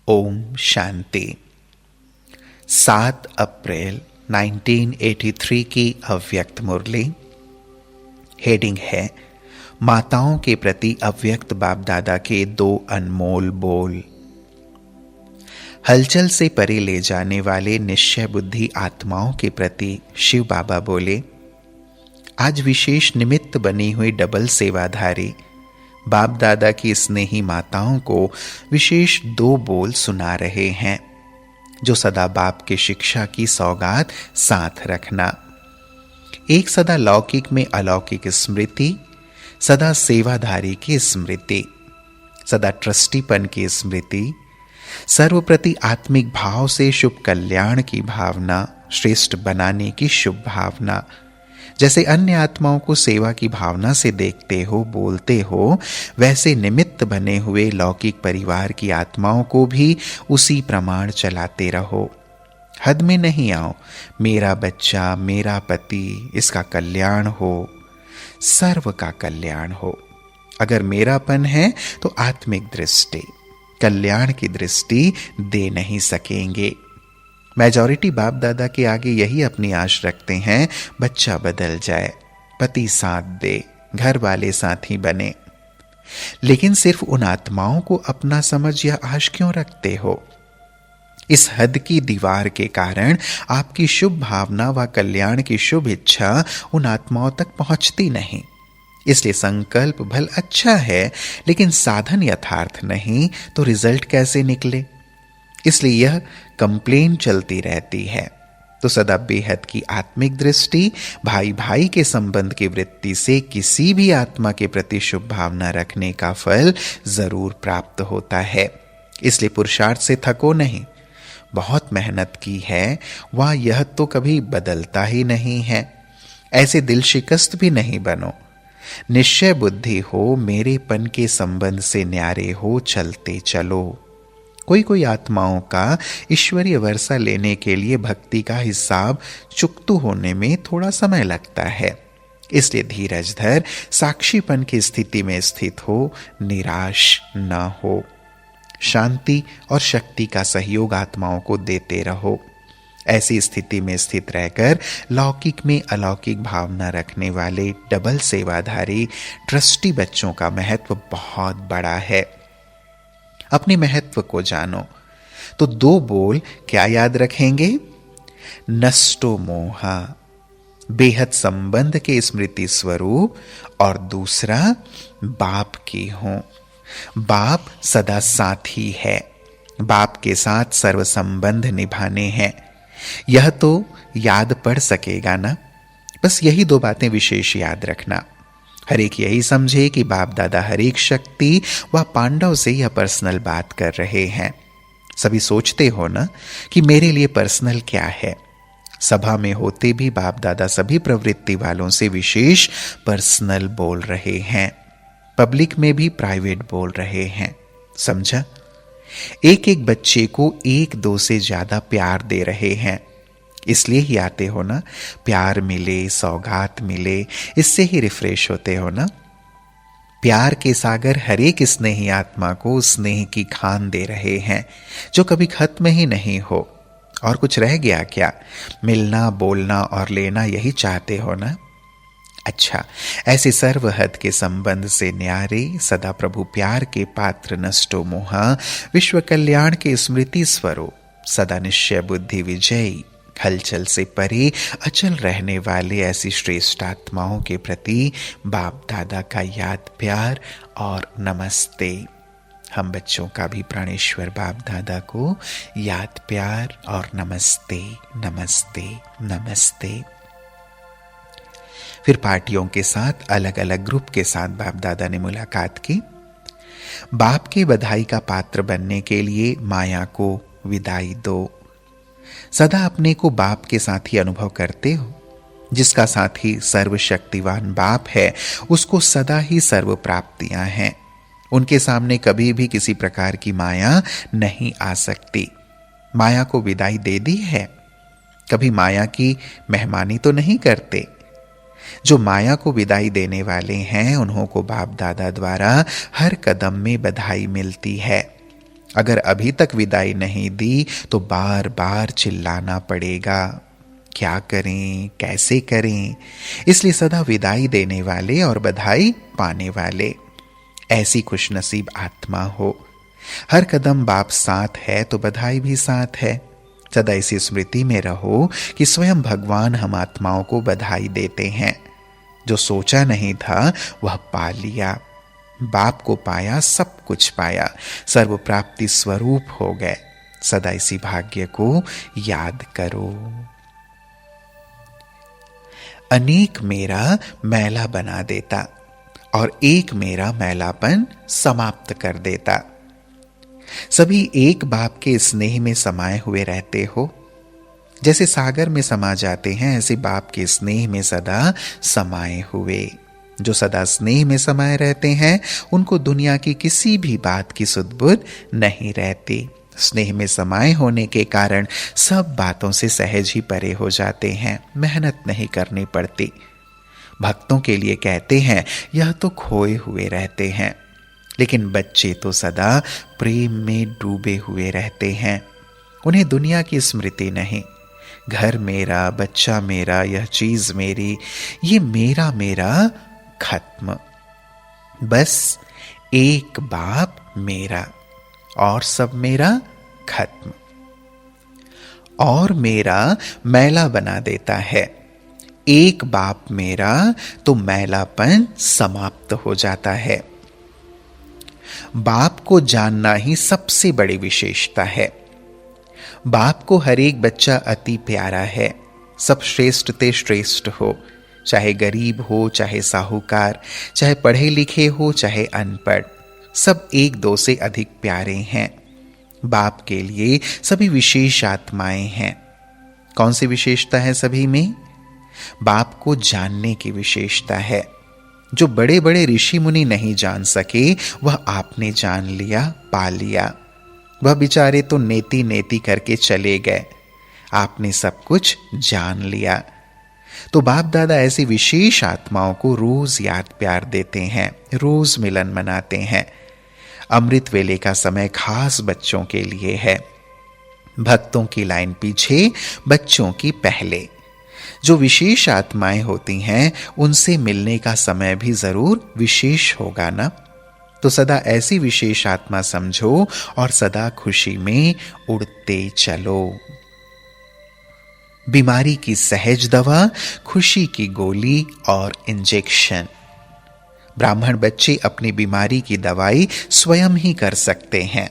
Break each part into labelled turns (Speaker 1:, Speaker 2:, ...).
Speaker 1: ओम शांति। 7 अप्रैल 1983 की अव्यक्त मुरली। हेडिंग है माताओं के प्रति अव्यक्त बाप दादा के 2 अनमोल बोल। हलचल से परे ले जाने वाले निश्चय बुद्धि आत्माओं के प्रति शिव बाबा बोले, आज विशेष निमित्त बनी हुई डबल सेवाधारी बाप दादा की स्नेही माताओं को विशेष 2 बोल सुना रहे हैं, जो सदा बाप के शिक्षा की सौगात साथ रखना। एक सदा लौकिक में अलौकिक स्मृति, सदा सेवाधारी की स्मृति, सदा ट्रस्टीपन की स्मृति, सर्वप्रति आत्मिक भाव से शुभ कल्याण की भावना, श्रेष्ठ बनाने की शुभ भावना। जैसे अन्य आत्माओं को सेवा की भावना से देखते हो, बोलते हो, वैसे निमित्त बने हुए लौकिक परिवार की आत्माओं को भी उसी प्रमाण चलाते रहो। हद में नहीं आओ। मेरा बच्चा, मेरा पति, इसका कल्याण हो, सर्व का कल्याण हो। अगर मेरापन है तो आत्मिक दृष्टि, कल्याण की दृष्टि दे नहीं सकेंगे। मेजॉरिटी बाप दादा के आगे यही अपनी आश रखते हैं, बच्चा बदल जाए, पति साथ दे, घर वाले साथी बने। लेकिन सिर्फ उन आत्माओं को अपना समझ या आश क्यों रखते हो? इस हद की दीवार के कारण आपकी शुभ भावना व कल्याण की शुभ इच्छा उन आत्माओं तक पहुंचती नहीं। इसलिए संकल्प भल अच्छा है, लेकिन साधन यथार्थ नहीं तो रिजल्ट कैसे निकले? इसलिए यह कंप्लेन चलती रहती है। तो सदा बेहद की आत्मिक दृष्टि, भाई भाई के संबंध की वृत्ति से किसी भी आत्मा के प्रति शुभ भावना रखने का फल जरूर प्राप्त होता है। इसलिए पुरुषार्थ से थको नहीं। बहुत मेहनत की है, वह यह तो कभी बदलता ही नहीं है। ऐसे दिल शिकस्त भी नहीं बनो। निश्चय बुद्धि हो, मेरेपन के संबंध से न्यारे हो, चलते चलो। कोई आत्माओं का ईश्वरीय वर्षा लेने के लिए भक्ति का हिसाब चुकतू होने में थोड़ा समय लगता है। इसलिए धीरज धर, साक्षीपन की स्थिति में स्थित हो, निराश न हो। शांति और शक्ति का सहयोग आत्माओं को देते रहो। ऐसी स्थिति में स्थित रहकर लौकिक में अलौकिक भावना रखने वाले डबल सेवाधारी ट्रस्टी बच्चों का महत्व बहुत बड़ा है। अपने महत्व को जानो। तो 2 बोल क्या याद रखेंगे? नष्टो मोहा, बेहद संबंध के स्मृति स्वरूप, और दूसरा बाप की हो। बाप सदा साथी है, बाप के साथ सर्व संबंध निभाने हैं। यह तो याद पड़ सकेगा ना? बस यही 2 बातें विशेष याद रखना। हर एक यही समझे कि बाप दादा हर एक शक्ति व पांडव से यह पर्सनल बात कर रहे हैं। सभी सोचते हो ना कि मेरे लिए पर्सनल क्या है? सभा में होते भी बाप दादा सभी प्रवृत्ति वालों से विशेष पर्सनल बोल रहे हैं, पब्लिक में भी प्राइवेट बोल रहे हैं। समझा? एक एक बच्चे को 1-2 से ज्यादा प्यार दे रहे हैं। इसलिए ही आते हो ना, प्यार मिले, सौगात मिले, इससे ही रिफ्रेश होते हो ना। प्यार के सागर हर एक स्नेही आत्मा को स्नेह की खान दे रहे हैं, जो कभी खत्म ही नहीं हो। और कुछ रह गया क्या? मिलना, बोलना और लेना, यही चाहते हो ना? अच्छा, ऐसे सर्वहद के संबंध से न्यारे, सदा प्रभु प्यार के पात्र नष्टो मोहा, विश्व कल्याण के स्मृति स्वरूप, सदा निश्चय बुद्धि विजयी, हलचल से परे अचल रहने वाले ऐसी श्रेष्ठ आत्माओं के प्रति बाप दादा का याद प्यार और नमस्ते। हम बच्चों का भी प्राणेश्वर बाप दादा को याद प्यार और नमस्ते, नमस्ते, नमस्ते। फिर पार्टियों के साथ अलग अलग ग्रुप के साथ बाप दादा ने मुलाकात की। बाप के बधाई का पात्र बनने के लिए माया को विदाई दो। सदा अपने को बाप के साथ ही अनुभव करते हो। जिसका साथी सर्वशक्तिवान बाप है, उसको सदा ही सर्व प्राप्तियां हैं। उनके सामने कभी भी किसी प्रकार की माया नहीं आ सकती। माया को विदाई दे दी है, कभी माया की मेहमानी तो नहीं करते। जो माया को विदाई देने वाले हैं, उन्हों को बाप दादा द्वारा हर कदम में बधाई मिलती है। अगर अभी तक विदाई नहीं दी तो बार बार चिल्लाना पड़ेगा। क्या करें, कैसे करें? इसलिए सदा विदाई देने वाले और बधाई पाने वाले ऐसी खुशनसीब आत्मा हो। हर कदम बाप साथ है तो बधाई भी साथ है। सदा इसी स्मृति में रहो कि स्वयं भगवान हम आत्माओं को बधाई देते हैं। जो सोचा नहीं था वह पा लिया। बाप को पाया, सब कुछ पाया, सर्व प्राप्ति स्वरूप हो गए। सदा इसी भाग्य को याद करो। अनेक मेरा मैला बना देता और एक मेरा मैलापन समाप्त कर देता। सभी एक बाप के स्नेह में समाये हुए रहते हो। जैसे सागर में समा जाते हैं, ऐसे बाप के स्नेह में सदा समाये हुए। जो सदा स्नेह में समाये रहते हैं उनको दुनिया की किसी भी बात की सुध-बुध नहीं रहती। स्नेह में समाये होने के कारण सब बातों से सहज ही परे हो जाते हैं, मेहनत नहीं करनी पड़ती। भक्तों के लिए कहते हैं यह तो खोए हुए रहते हैं, लेकिन बच्चे तो सदा प्रेम में डूबे हुए रहते हैं। उन्हें दुनिया की स्मृति नहीं। घर मेरा, बच्चा मेरा, यह चीज मेरी, ये मेरा मेरा खत्म। बस एक बाप मेरा और सब मेरा खत्म। और मेरा मैला बना देता है। एक बाप मेरा तो मैलापन समाप्त हो जाता है। बाप को जानना ही सबसे बड़ी विशेषता है। बाप को हर एक बच्चा अति प्यारा है। सब श्रेष्ठ ते श्रेष्ठ हो, चाहे गरीब हो, चाहे साहूकार, चाहे पढ़े लिखे हो, चाहे अनपढ़, सब एक दो से अधिक प्यारे हैं। बाप के लिए सभी विशेष आत्माएं हैं। कौन सी विशेषता है सभी में? बाप को जानने की विशेषता है। जो बड़े बड़े ऋषि मुनि नहीं जान सके वह आपने जान लिया, पा लिया। वह बेचारे तो नेति नेति करके चले गए, आपने सब कुछ जान लिया। तो बाप दादा ऐसी विशेष आत्माओं को रोज याद प्यार देते हैं, रोज मिलन मनाते हैं। अमृत वेले का समय खास बच्चों के लिए है। भक्तों की लाइन पीछे, बच्चों की पहले। जो विशेष आत्माएं होती हैं उनसे मिलने का समय भी जरूर विशेष होगा ना। तो सदा ऐसी विशेष आत्मा समझो और सदा खुशी में उड़ते चलो। बीमारी की सहज दवा, खुशी की गोली और इंजेक्शन। ब्राह्मण बच्चे अपनी बीमारी की दवाई स्वयं ही कर सकते हैं।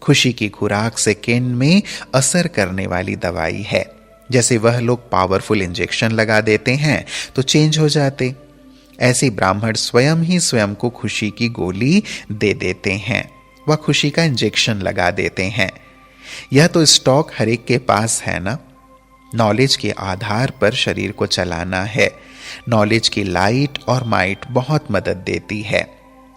Speaker 1: खुशी की खुराक सेकेंड में असर करने वाली दवाई है। जैसे वह लोग पावरफुल इंजेक्शन लगा देते हैं तो चेंज हो जाते, ऐसे ब्राह्मण स्वयं ही स्वयं को खुशी की गोली दे देते हैं। वह खुशी का इंजेक्शन लगा देते हैं। यह तो स्टॉक हर एक के पास है ना। नॉलेज के आधार पर शरीर को चलाना है। नॉलेज की लाइट और माइट बहुत मदद देती है।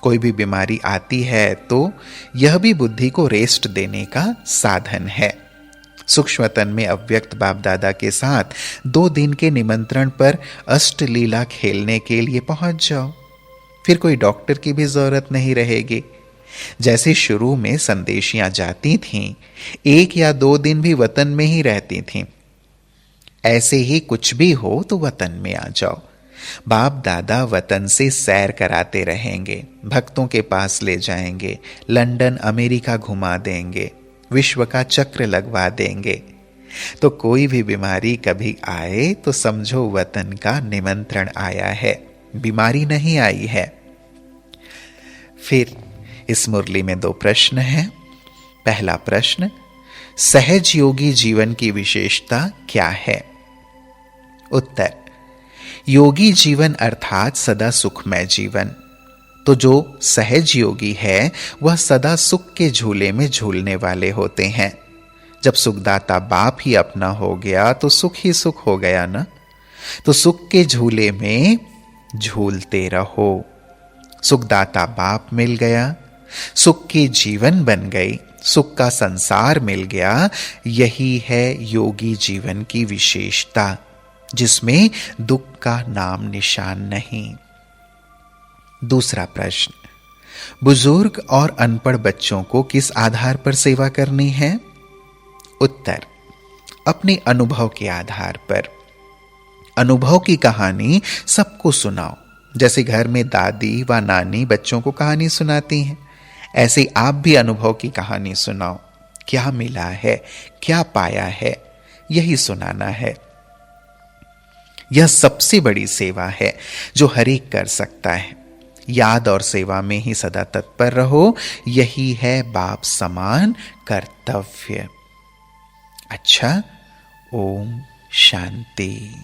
Speaker 1: कोई भी बीमारी आती है तो यह भी बुद्धि को रेस्ट देने का साधन है। सूक्ष्मतन में अव्यक्त बाप दादा के साथ 2 दिन के निमंत्रण पर अष्टलीला खेलने के लिए पहुंच जाओ, फिर कोई डॉक्टर की भी जरूरत नहीं रहेगी। जैसे शुरू में संदेशियां जाती थीं, 1 या 2 दिन भी वतन में ही रहती थीं, ऐसे ही कुछ भी हो तो वतन में आ जाओ। बाप दादा वतन से सैर कराते रहेंगे, भक्तों के पास ले जाएंगे, लंदन अमेरिका घुमा देंगे, विश्व का चक्र लगवा देंगे। तो कोई भी बीमारी कभी आए तो समझो वतन का निमंत्रण आया है, बीमारी नहीं आई है। फिर इस मुरली में 2 प्रश्न हैं। पहला प्रश्न, सहज योगी जीवन की विशेषता क्या है? उत्तर, योगी जीवन अर्थात सदा सुखमय जीवन। तो जो सहज योगी है वह सदा सुख के झूले में झूलने वाले होते हैं। जब सुखदाता बाप ही अपना हो गया तो सुख ही सुख हो गया ना। तो सुख के झूले में झूलते रहो। सुखदाता बाप मिल गया, सुख की जीवन बन गई, सुख का संसार मिल गया। यही है योगी जीवन की विशेषता, जिसमें दुख का नाम निशान नहीं। दूसरा प्रश्न, बुजुर्ग और अनपढ़ बच्चों को किस आधार पर सेवा करनी है? उत्तर, अपने अनुभव के आधार पर। अनुभव की कहानी सबको सुनाओ। जैसे घर में दादी व नानी बच्चों को कहानी सुनाती हैं, ऐसे आप भी अनुभव की कहानी सुनाओ। क्या मिला है, क्या पाया है, यही सुनाना है। यह सबसे बड़ी सेवा है जो हर एक कर सकता है। याद और सेवा में ही सदा तत्पर रहो, यही है बाप समान कर्तव्य। अच्छा, ओम शांति।